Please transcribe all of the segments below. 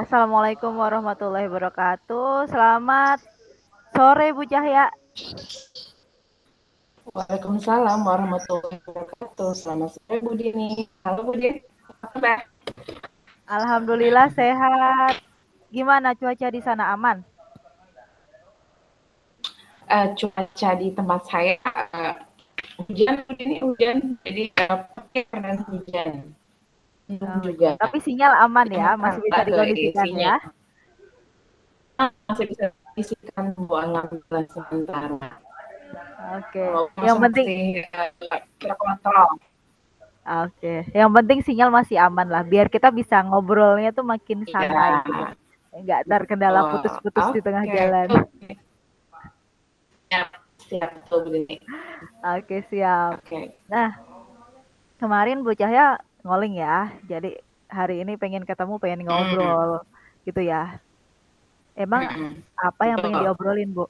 Assalamualaikum warahmatullahi wabarakatuh. Selamat sore Bu Cahya. Waalaikumsalam warahmatullahi wabarakatuh. Selamat sore Bu Dini. Halo Bu Dini. Apa kabar? Alhamdulillah sehat. Gimana cuaca di sana aman? Cuaca di tempat saya hujan Bu Dini, hujan. Jadi pakai karena hujan. Mendung Oh iya, juga. tapi sinyal aman ya, masih bisa Merambah ke dikondisikan isinya. ya. Masih bisa diisikan Bu, alhamdulillah sementara. Oke. Kalau Yang masih penting masih terkontrol. oke. Yang penting sinyal masih aman lah, biar kita bisa ngobrolnya tuh makin santai Iya, gitu. Enggak terkendala betul. putus-putus di tengah Oke, jalan. oke. Siap, siap tuh Bu Dini. Oke, siap. Oke. Nah, kemarin Bu Cahya ngoling ya. Jadi hari ini pengen ketemu, pengen Mm, ngobrol gitu ya. Emang apa yang pengen betul. diobrolin, Bu?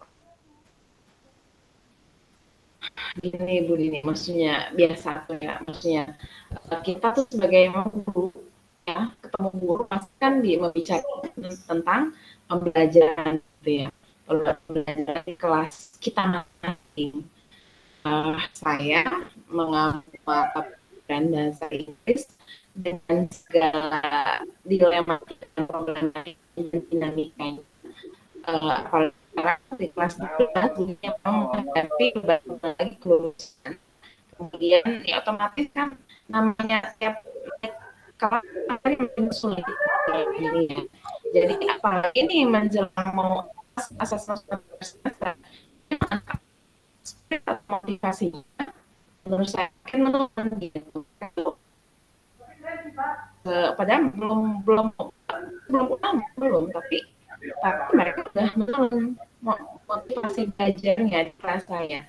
Gini Bu Dini, maksudnya biasa tuh ya, maksudnya kita tuh sebagai guru ya, ketemu guru pasti kan membicarakan tentang pembelajaran gitu ya, pembelajaran di kelas kita masing-masing. Saya mengambil mata pelajaran bahasa Inggris dengan segala dilematika dan problematika dan dinamikanya. Apalagi sekarang di kelas 12 dunia memang menghadapi baru lagi kelulusan, kemudian ya otomatis kan namanya tiap kelas hari makin sulit ini ya. Jadi apalagi ini menjelang mau asesmen semester, motivasinya menurut saya kan menurun gitu. Padahal belum ulama belum, tapi mereka udah menurun motivasi belajarnya di kelas saya.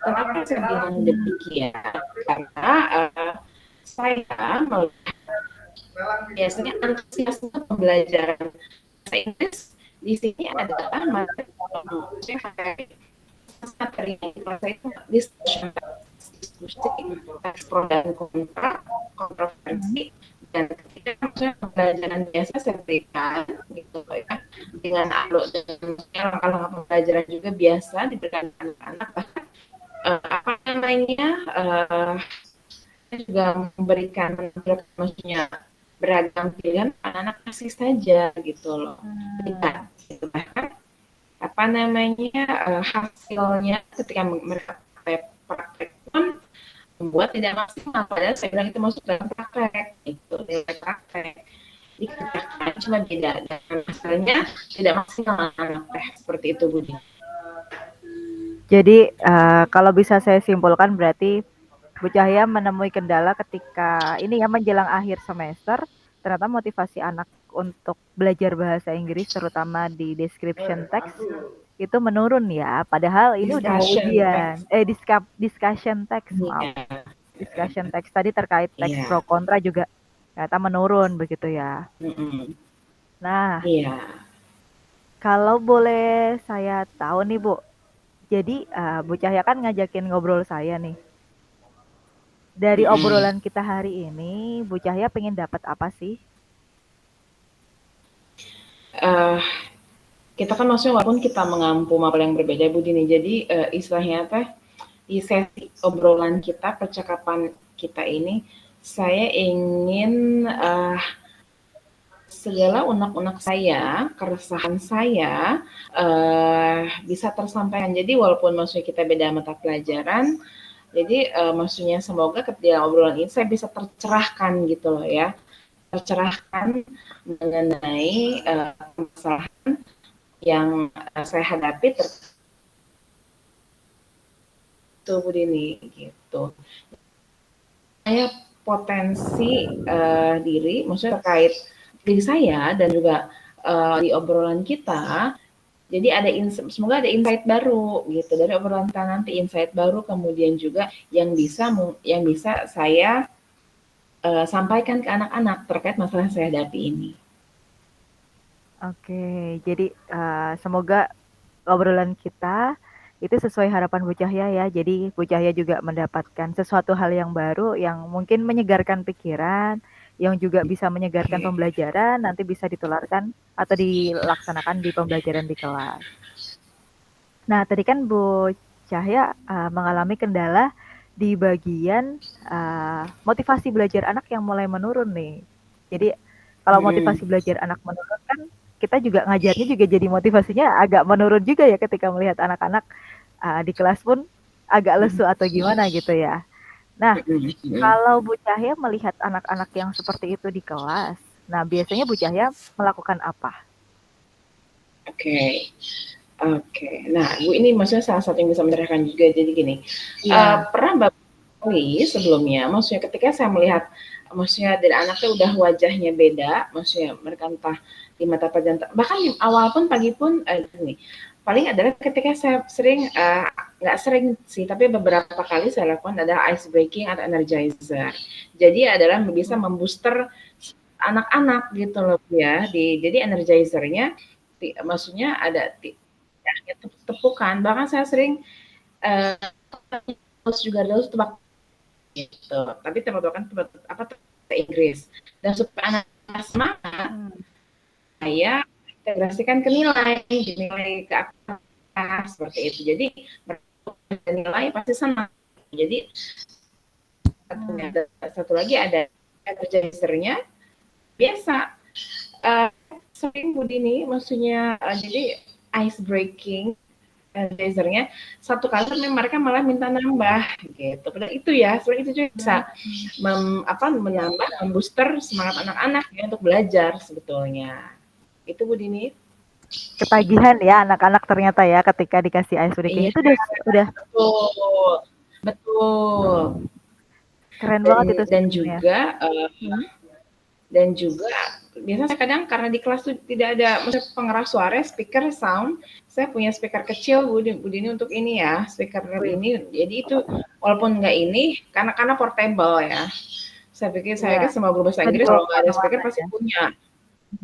Kenapa saya bilang demikian? Karena saya melihat biasanya antusiasme pembelajaran bahasa Inggris di sini adalah materi kelas itu diskusi, pro dan kontra, Mhm. kontroversi, dan ketika maksudnya pembelajaran biasa sertifikat gitu ya, dengan alur dan langkah-langkah pembelajaran juga biasa diberikan anak-anak, bahkan apa namanya juga memberikan maksudnya beragam pilihan, anak-anak kasih saja gitu loh, Hmm. berikan gitu. Bahkan apa namanya hasilnya ketika mereka praktek pun membuat tidak maksimal, padahal saya bilang itu masuk dalam praktek, itu dalam praktek dikerjakan cuma tidak, dan hasilnya tidak maksimal seperti itu Budi. Jadi kalau bisa saya simpulkan berarti Bu Cahya menemui kendala ketika ini ya menjelang akhir semester, ternyata motivasi anak untuk belajar bahasa Inggris terutama di description text itu menurun ya. Padahal ini udah mau Discussion ujian. text. Discussion text, maaf. Iya, Discussion text tadi terkait teks pro iya. kontra juga ternyata menurun begitu ya. Mm-mm. Nah, Iya. kalau boleh saya tahu nih Bu, jadi Bu Cahya kan ngajakin ngobrol saya nih. Dari Mm-mm. obrolan kita hari ini, Bu Cahya pengen dapat apa sih? Eh, kita kan maksudnya walaupun kita mengampu mapel yang berbeda Bu Dini, jadi istilahnya teh di sesi obrolan kita, percakapan kita ini, saya ingin segala unek-unek saya, keresahan saya bisa tersampaikan. Jadi walaupun maksudnya kita beda mata pelajaran, jadi maksudnya semoga ketika obrolan ini saya bisa tercerahkan gitu loh ya, tercerahkan mengenai masalah yang saya hadapi tubuh ini gitu. Saya potensi diri, maksudnya terkait diri saya dan juga di obrolan kita. Jadi semoga ada insight baru gitu dari obrolan kita nanti, insight baru, kemudian juga yang bisa saya sampaikan ke anak-anak terkait masalah yang saya hadapi ini. Oke, jadi semoga obrolan kita itu sesuai harapan Bu Cahya ya. Jadi Bu Cahya juga mendapatkan sesuatu hal yang baru yang mungkin menyegarkan pikiran, yang juga bisa menyegarkan Oke. pembelajaran, nanti bisa ditularkan atau dilaksanakan di pembelajaran di kelas. Nah, tadi kan Bu Cahya mengalami kendala di bagian motivasi belajar anak yang mulai menurun nih. Jadi kalau Mhm. motivasi belajar anak menurun kan kita juga ngajarnya juga jadi motivasinya agak menurun juga ya ketika melihat anak-anak di kelas pun agak lesu atau gimana gitu ya. Nah, Mhm mhm. kalau Bu Cahya melihat anak-anak yang seperti itu di kelas, nah biasanya Bu Cahya melakukan apa? Oke. Oke. Nah, Bu ini maksudnya salah satu yang bisa menyerahkan juga. Jadi gini, Iya. pernah Mbak kali sebelumnya, maksudnya ketika saya melihat, maksudnya dari anaknya udah wajahnya beda, maksudnya mereka entah di mata pelajaran, bahkan di awal pun pagi pun gini, paling adalah ketika saya sering, nggak sering sih, tapi beberapa kali saya lakukan adalah ice breaking atau energizer. Jadi adalah bisa membooster anak-anak gitu loh ya. Jadi energizer-nya maksudnya ada ya, tepukan. Bahkan saya sering eh juga ada tebak gitu. Tapi tebak-tebakan apa Inggris. Dan supaya anak semangat, Hmm. saya integrasikan ke nilai, nilai ke atas seperti itu. Jadi nilai pasti senang. Jadi Hmm. satu lagi ada energizer-nya biasa. Uh, Sering Budi nih, maksudnya jadi ice breaking lasernya satu kali mereka malah minta nambah gitu. Padahal itu ya, sebenarnya itu juga bisa menambah, membooster semangat anak-anak ya untuk belajar sebetulnya. Itu Bu Dini. Ketagihan ya anak-anak ternyata ya ketika dikasih ice breaking Iya, itu udah betul. Betul. keren Dan banget itu dan sebenarnya. juga Hmm. dan juga biasanya kadang karena di kelas tuh tidak ada maksudnya pengeras suara, speaker sound. Saya punya speaker kecil Bu Dini untuk ini ya, speaker Wih, ini. Jadi itu walaupun nggak ini karena portable ya. Saya ya pikir semua guru bahasa bisa Inggris dibawa kalau nggak ada kemana-mana speaker pasti ya. punya.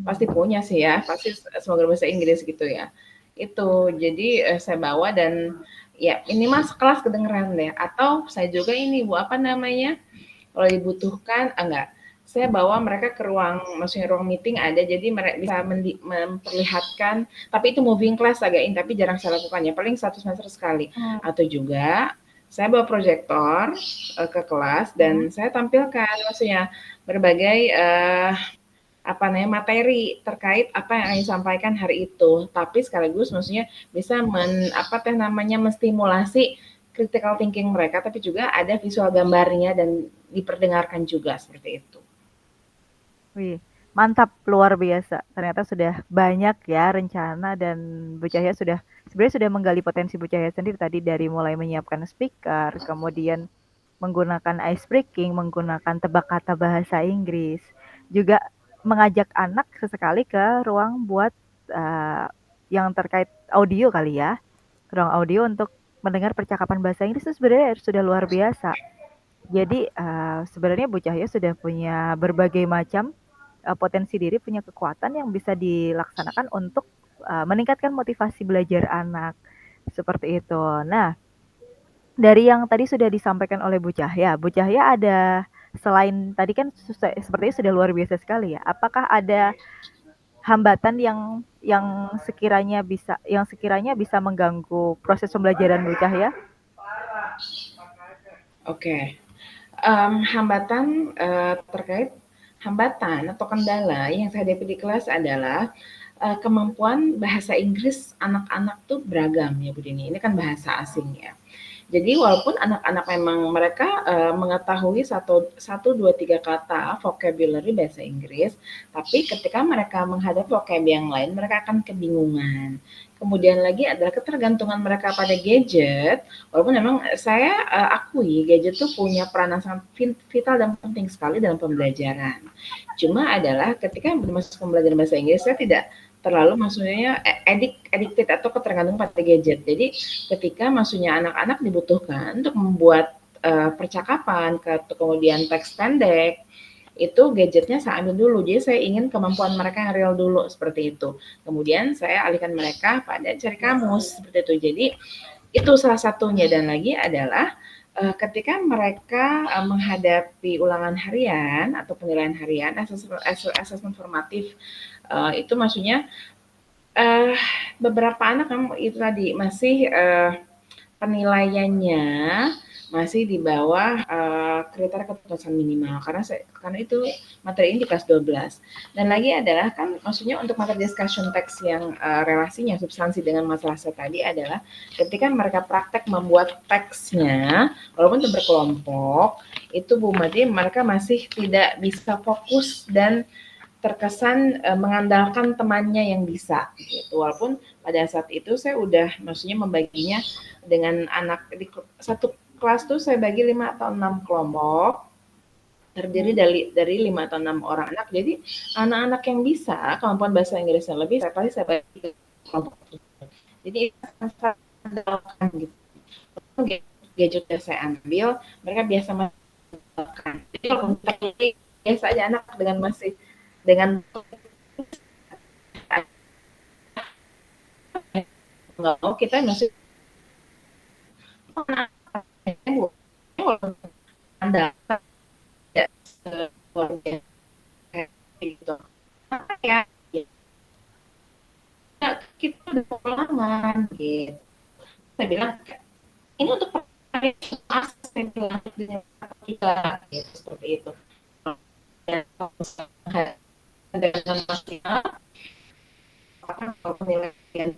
Pasti Hmm. punya sih ya, pasti semua guru bahasa Inggris gitu ya. Itu, jadi saya bawa dan ya ini mas kelas kedengeran deh. Atau saya juga ini Bu, apa namanya, kalau dibutuhkan, enggak, saya bawa mereka ke ruang, maksudnya ruang meeting ada, jadi mereka bisa memperlihatkan, tapi itu moving class agak ini, tapi jarang saya lakukan ya, paling 1 semester sekali. Hmm. Atau juga saya bawa proyektor ke kelas Hmm. dan saya tampilkan maksudnya berbagai apa namanya materi terkait apa yang ingin disampaikan hari itu. Tapi sekaligus maksudnya bisa apa teh namanya menstimulasi critical thinking mereka, tapi juga ada visual gambarnya dan diperdengarkan juga seperti itu. Wih, mantap luar biasa. Ternyata sudah banyak ya rencana dan Bu Cahya sudah sebenarnya sudah menggali potensi Bu Cahya sendiri tadi dari mulai menyiapkan speaker, kemudian menggunakan ice breaking, menggunakan tebak kata bahasa Inggris, juga mengajak anak sesekali ke ruang buat uh, yang terkait audio kali ya, ruang audio untuk mendengar percakapan bahasa Inggris itu sebenarnya sudah luar biasa. Jadi sebenarnya Bu Cahya sudah punya berbagai macam potensi diri, punya kekuatan yang bisa dilaksanakan untuk meningkatkan motivasi belajar anak seperti itu. Nah, dari yang tadi sudah disampaikan oleh Bu Cahya ada selain tadi kan sepertinya sudah luar biasa sekali ya. Apakah ada hambatan yang sekiranya bisa mengganggu proses pembelajaran Bu Cahya? Oke, hambatan terkait hambatan atau kendala yang saya hadapi di kelas adalah kemampuan bahasa Inggris anak-anak tuh beragam ya Bu Dini. Ini kan bahasa asing ya. Jadi walaupun anak-anak memang mereka mengetahui satu dua tiga kata vocabulary bahasa Inggris, tapi ketika mereka menghadapi vocab yang lain, mereka akan kebingungan. Kemudian lagi adalah ketergantungan mereka pada gadget, walaupun memang saya akui gadget itu punya peranan sangat vital dan penting sekali dalam pembelajaran. Cuma adalah ketika masuk pembelajaran bahasa Inggris, saya tidak terlalu maksudnya addicted atau ketergantungan pada gadget. Jadi ketika maksudnya anak-anak dibutuhkan untuk membuat percakapan, kemudian teks pendek, itu gadgetnya saya ambil dulu. Jadi saya ingin kemampuan mereka yang real dulu seperti itu. Kemudian saya alihkan mereka pada cari kamus seperti itu. Jadi itu salah satunya dan lagi adalah Ketika mereka, menghadapi ulangan harian atau penilaian harian, asesmen formatif, itu maksudnya, eee, beberapa anak kan itu tadi masih, penilaiannya masih di bawah, kriteria keputusan minimal karena itu materi ini di kelas 12. Dan lagi adalah kan maksudnya untuk materi discussion text yang, relasinya substansi dengan masalah saya tadi adalah ketika mereka praktek membuat teksnya, walaupun itu berkelompok, itu Bu Made mereka masih tidak bisa fokus dan terkesan, mengandalkan temannya yang bisa gitu. Walaupun pada saat itu saya udah maksudnya membaginya dengan anak di satu kelas tuh saya bagi 5 atau 6 kelompok, terdiri dari 5 atau 6 orang anak. Jadi anak-anak yang bisa kemampuan bahasa Inggrisnya lebih, saya bagi ke kelompok. Jadi saya andalkan gitu. Gadget yang saya ambil, mereka biasa mengandalkan. Jadi kalau biasa aja anak dengan masih dengan nggak mau kita masih anda tidak keluarga gitu ya kita udah ulangan gitu saya bilang ini untuk asisten kita gitu seperti itu dengan maksimal kalau penilaian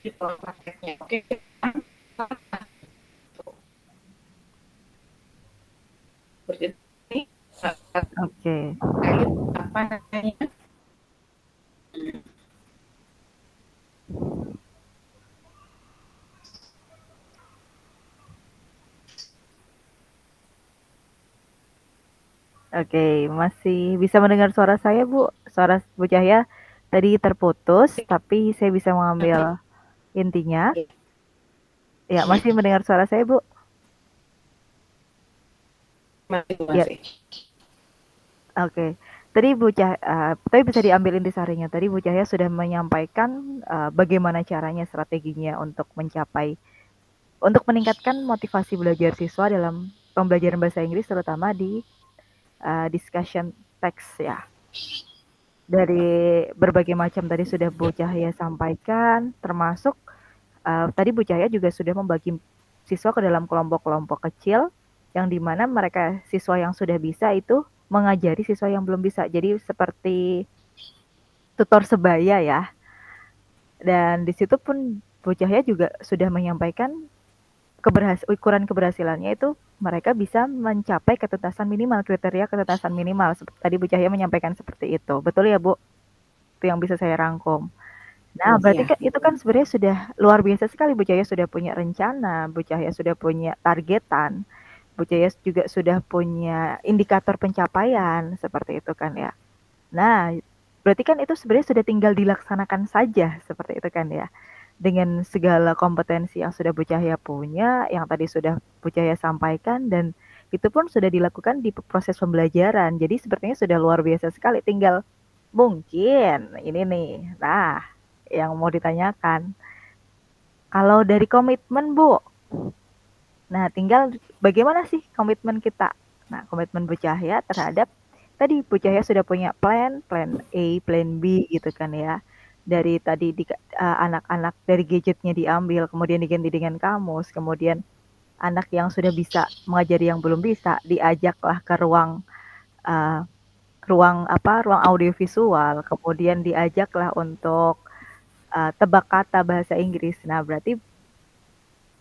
di prakteknya oke seperti ini Oke. apa namanya Oke, masih bisa mendengar suara saya, Bu? Suara Bu Cahya tadi terputus, tapi saya bisa mengambil intinya. Ya, masih mendengar suara saya, Bu? Ya, masih oke. Tadi tapi bisa diambil intisarinya. Tadi Bu Cahya sudah menyampaikan bagaimana caranya, strateginya untuk meningkatkan motivasi belajar siswa dalam pembelajaran bahasa Inggris, terutama di discussion text ya. Dari berbagai macam tadi sudah Bu Cahya sampaikan, termasuk tadi Bu Cahya juga sudah membagi siswa ke dalam kelompok-kelompok kecil, yang dimana mereka siswa yang sudah bisa itu mengajari siswa yang belum bisa. Jadi seperti tutor sebaya ya. Dan di situ pun Bu Cahya juga sudah menyampaikan ukuran keberhasilannya itu mereka bisa mencapai ketuntasan minimal, kriteria ketuntasan minimal. Tadi Bu Cahya menyampaikan seperti itu. Betul ya, Bu? Itu yang bisa saya rangkum. Nah, berarti ya kan itu kan sebenarnya sudah luar biasa sekali Bu Cahya sudah punya rencana, Bu Cahya sudah punya targetan, Bu Cahya juga sudah punya indikator pencapaian, seperti itu kan ya. Nah, berarti kan itu sebenarnya sudah tinggal dilaksanakan saja, seperti itu kan ya. Dengan segala kompetensi yang sudah Bu Cahya punya, yang tadi sudah Bu Cahya sampaikan, dan itu pun sudah dilakukan di proses pembelajaran. Jadi sepertinya sudah luar biasa sekali, tinggal mungkin ini nih. Nah, yang mau ditanyakan, kalau dari komitmen Bu, nah tinggal bagaimana sih komitmen kita? Nah, komitmen Bu Cahya terhadap tadi Bu Cahya sudah punya plan A, plan B gitu kan ya. Dari tadi anak-anak dari gadgetnya diambil, kemudian diganti dengan kamus, kemudian anak yang sudah bisa mengajari yang belum bisa diajaklah ke uh, ruang audiovisual, kemudian diajaklah untuk tebak kata bahasa Inggris. Nah, berarti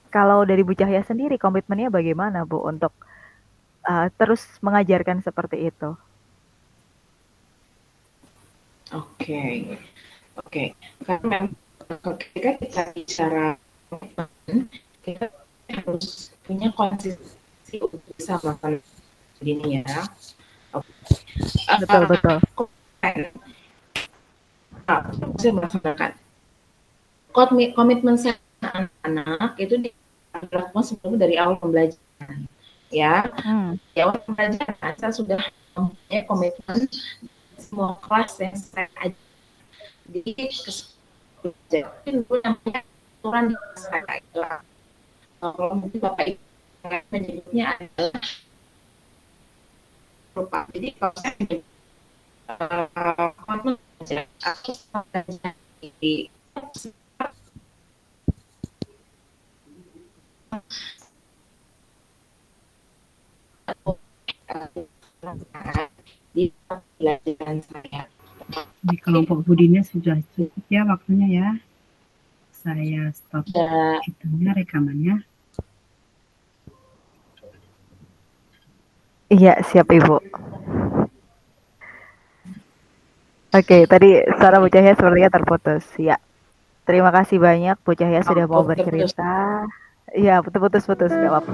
kalau dari Bu Cahya sendiri komitmennya bagaimana Bu untuk terus mengajarkan seperti itu? oke oke karena memang ketika kita bicara kita harus punya konsistensi untuk bisa melakukan ini ya. Betul betul. Saya melaksanakan komitmen saya anak-anak itu dilakukan sebelum dari awal pembelajaran ya di awal pembelajaran saya sudah mempunyai komitmen semua kelas yang saya ajar jadi jadi namanya aturan di saya kalau mungkin bapak ibu menyebutnya adalah lupa. Jadi kalau saya aku di di pelajaran saya. Di kelompok Budinya sudah cukup ya waktunya ya. Saya stop itunya rekamannya. Iya, siap Ibu. Oke, tadi suara Bu Cahya sepertinya terputus. Ya. Terima kasih banyak Bu Cahya sudah mau bercerita. Iya, putus-putus, nggak apa-apa.